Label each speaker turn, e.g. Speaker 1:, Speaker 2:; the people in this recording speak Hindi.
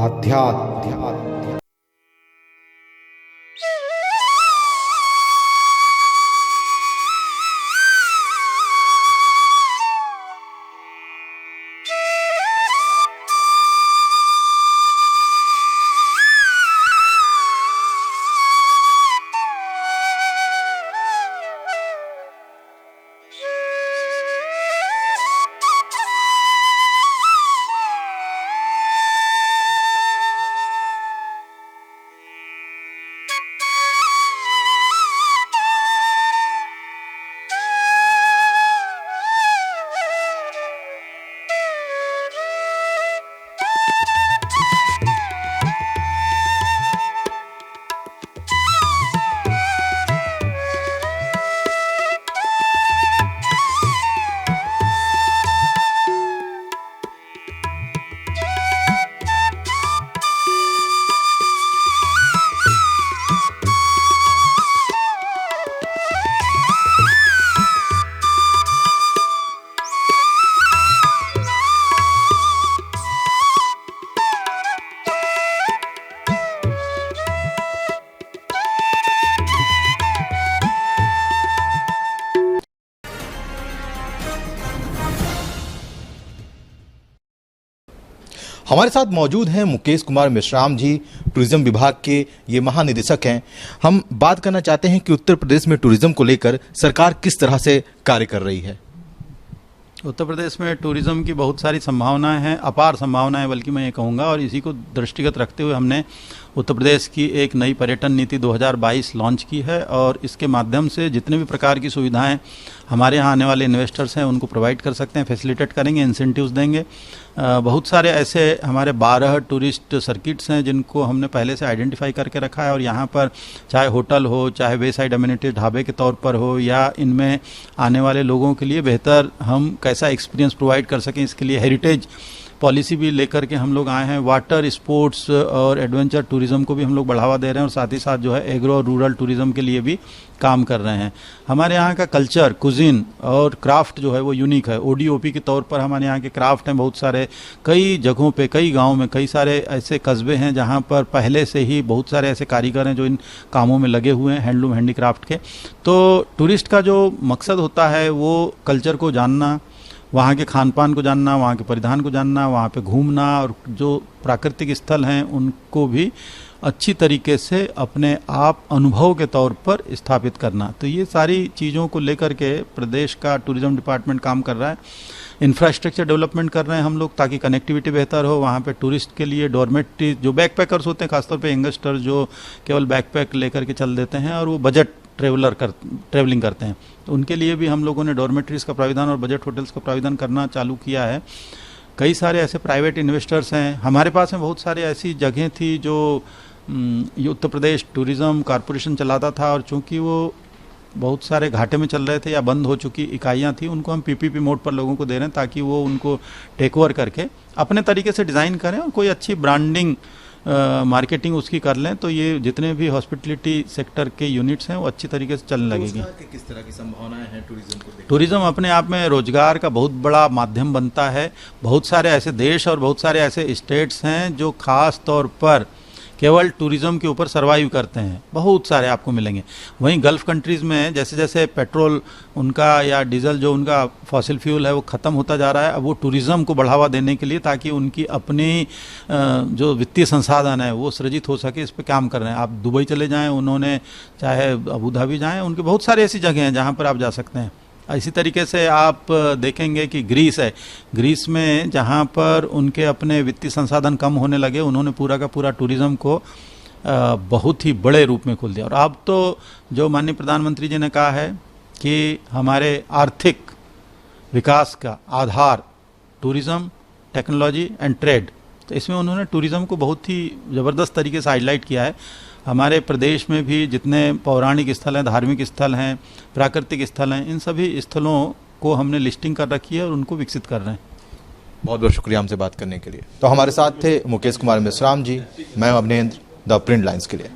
Speaker 1: अध्यात्म। हमारे साथ मौजूद हैं मुकेश कुमार मेश्राम जी, टूरिज्म विभाग के ये महानिदेशक हैं। हम बात करना चाहते हैं कि उत्तर प्रदेश में टूरिज्म को लेकर सरकार किस तरह से कार्य कर रही है।
Speaker 2: उत्तर प्रदेश में टूरिज्म की बहुत सारी संभावनाएं हैं, अपार संभावनाएं बल्कि मैं ये कहूँगा, और इसी को दृष्टिगत रखते हुए हमने उत्तर प्रदेश की एक नई पर्यटन नीति 2022 लॉन्च की है और इसके माध्यम से जितने भी प्रकार की सुविधाएं हमारे यहाँ आने वाले इन्वेस्टर्स हैं उनको प्रोवाइड कर सकते हैं, फैसिलिटेट करेंगे, इंसेंटिव्स देंगे। बहुत सारे ऐसे हमारे 12 टूरिस्ट सर्किट्स हैं जिनको हमने पहले से आइडेंटिफाई करके रखा है और यहाँ पर चाहे होटल हो, चाहे वे साइड अम्यूनिटीज ढाबे के तौर पर हो, या इनमें आने वाले लोगों के लिए बेहतर हम कैसा एक्सपीरियंस प्रोवाइड कर सकें, इसके लिए हेरिटेज पॉलिसी भी लेकर के हम लोग आए हैं। वाटर स्पोर्ट्स और एडवेंचर टूरिज्म को भी हम लोग बढ़ावा दे रहे हैं और साथ ही साथ जो है एग्रो और रूरल टूरिज्म के लिए भी काम कर रहे हैं। हमारे यहाँ का कल्चर, कुजिन और क्राफ्ट जो है वो यूनिक है। ओडीओपी के तौर पर हमारे यहाँ के क्राफ्ट हैं बहुत सारे, कई जगहों पे, कई गाँव में कई सारे ऐसे कस्बे हैं जहाँ पर पहले से ही बहुत सारे ऐसे कारीगर हैं जो इन कामों में लगे हुए हैं, हैंडलूम हैंडीक्राफ्ट के। तो टूरिस्ट का जो मकसद होता है वो कल्चर को जानना, वहाँ के खान पान को जानना, वहाँ के परिधान को जानना, वहाँ पे घूमना और जो प्राकृतिक स्थल हैं उनको भी अच्छी तरीके से अपने आप अनुभव के तौर पर स्थापित करना। तो ये सारी चीज़ों को लेकर के प्रदेश का टूरिज्म डिपार्टमेंट काम कर रहा है। इंफ्रास्ट्रक्चर डेवलपमेंट कर रहे हैं हम लोग ताकि कनेक्टिविटी बेहतर हो। वहाँ पे टूरिस्ट के लिए डॉर्मेट्री, जो बैकपैकर्स होते हैं खासतौर पे यंगस्टर जो केवल बैकपैक लेकर के चल देते हैं और वो बजट ट्रेवलिंग करते हैं, तो उनके लिए भी हम लोगों ने डॉर्मेट्रीज का प्राविधान और बजट होटल्स का प्राविधान करना चालू किया है। कई सारे ऐसे प्राइवेट इन्वेस्टर्स हैं हमारे पास में। बहुत सारे ऐसी जगहें थी जो ये उत्तर प्रदेश टूरिज्म कॉरपोरेशन चलाता था और चूंकि वो बहुत सारे घाटे में चल रहे थे या बंद हो चुकी इकाइयाँ थी, उनको हम पीपीपी मोड पर लोगों को दे रहे हैं ताकि वो उनको टेक ओवर करके अपने तरीके से डिज़ाइन करें और कोई अच्छी ब्रांडिंग मार्केटिंग उसकी कर लें, तो ये जितने भी हॉस्पिटलिटी सेक्टर के यूनिट्स हैं वो अच्छी तरीके से चलने लगेगी।
Speaker 1: किस तरह की संभावनाएं हैं टूरिज्म को?
Speaker 2: टूरिज्म अपने आप में रोजगार का बहुत बड़ा माध्यम बनता है। बहुत सारे ऐसे देश और बहुत सारे ऐसे स्टेट्स हैं जो खास तौर पर केवल टूरिज्म के ऊपर सर्वाइव करते हैं, बहुत सारे आपको मिलेंगे। वहीं गल्फ कंट्रीज़ में जैसे जैसे पेट्रोल उनका या डीजल जो उनका फॉसिल फ्यूल है वो ख़त्म होता जा रहा है, अब वो टूरिज्म को बढ़ावा देने के लिए ताकि उनकी अपनी जो वित्तीय संसाधन है वो सृजित हो सके, इस पर काम कर रहे हैं। आप दुबई चले जाएँ, उन्होंने चाहे अबू धाबी जाएँ, उनकी बहुत सारी ऐसी जगह हैं जहाँ पर आप जा सकते हैं। इसी तरीके से आप देखेंगे कि ग्रीस है, ग्रीस में जहाँ पर उनके अपने वित्तीय संसाधन कम होने लगे, उन्होंने पूरा का पूरा टूरिज्म को बहुत ही बड़े रूप में खोल दिया। और अब तो जो माननीय प्रधानमंत्री जी ने कहा है कि हमारे आर्थिक विकास का आधार टूरिज्म, टेक्नोलॉजी एंड ट्रेड, तो इसमें उन्होंने टूरिज्म को बहुत ही ज़बरदस्त तरीके से हाईलाइट किया है। हमारे प्रदेश में भी जितने पौराणिक स्थल हैं, धार्मिक स्थल हैं, प्राकृतिक स्थल हैं, इन सभी स्थलों को हमने लिस्टिंग कर रखी है और उनको विकसित कर रहे हैं।
Speaker 1: बहुत बहुत शुक्रिया हमसे बात करने के लिए। तो हमारे साथ थे मुकेश कुमार मेश्राम जी, मैं अभिनेंद्र, द प्रिंट लाइन्स के लिए।